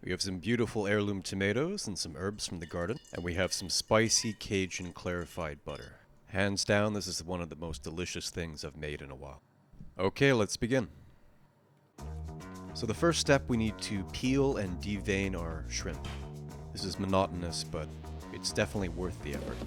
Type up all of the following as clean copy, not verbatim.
We have some beautiful heirloom tomatoes and some herbs from the garden, and we have some spicy Cajun clarified butter. Hands down, this is one of the most delicious things I've made in a while. Okay, let's begin. So the first step, we need to peel and devein our shrimp. This is monotonous, but it's definitely worth the effort.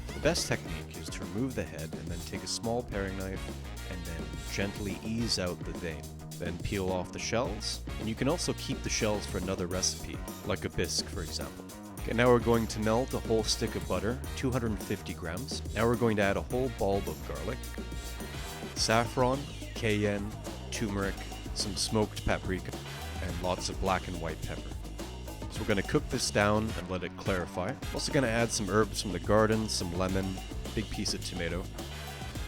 The best technique is to remove the head and then take a small paring knife and then gently ease out the vein. Then peel off the shells, and you can also keep the shells for another recipe, like a bisque for example. Okay, now we're going to melt a whole stick of butter, 250 grams. Now we're going to add a whole bulb of garlic, saffron, cayenne, turmeric, some smoked paprika, and lots of black and white pepper. So we're going to cook this down and let it clarify. Also going to add some herbs from the garden, some lemon, big piece of tomato,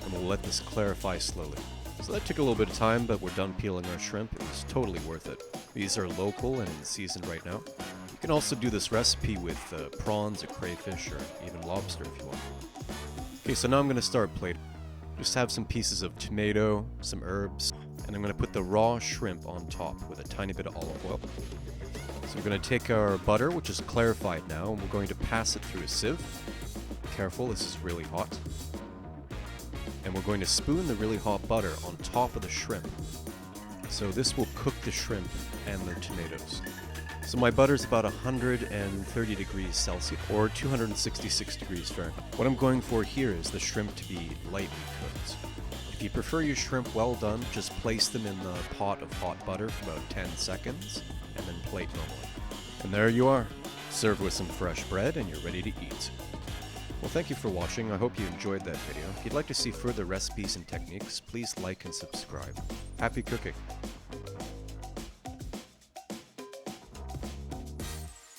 and we'll let this clarify slowly. So that took a little bit of time, but we're done peeling our shrimp. It was totally worth it. These are local and in season right now. You can also do this recipe with prawns or crayfish or even lobster if you want. Okay, so now I'm going to start plating. Just have some pieces of tomato, some herbs, and I'm going to put the raw shrimp on top with a tiny bit of olive oil. So we're going to take our butter, which is clarified now, and we're going to pass it through a sieve. Careful, this is really hot. And we're going to spoon the really hot butter on top of the shrimp. So this will cook the shrimp and the tomatoes. So my butter is about 130 degrees Celsius or 266 degrees Fahrenheit. What I'm going for here is the shrimp to be lightly cooked. If you prefer your shrimp well done, just place them in the pot of hot butter for about 10 seconds and then plate normally. And there you are. Serve with some fresh bread and you're ready to eat. Well, thank you for watching. I hope you enjoyed that video. If you'd like to see further recipes and techniques, please like and subscribe. Happy cooking!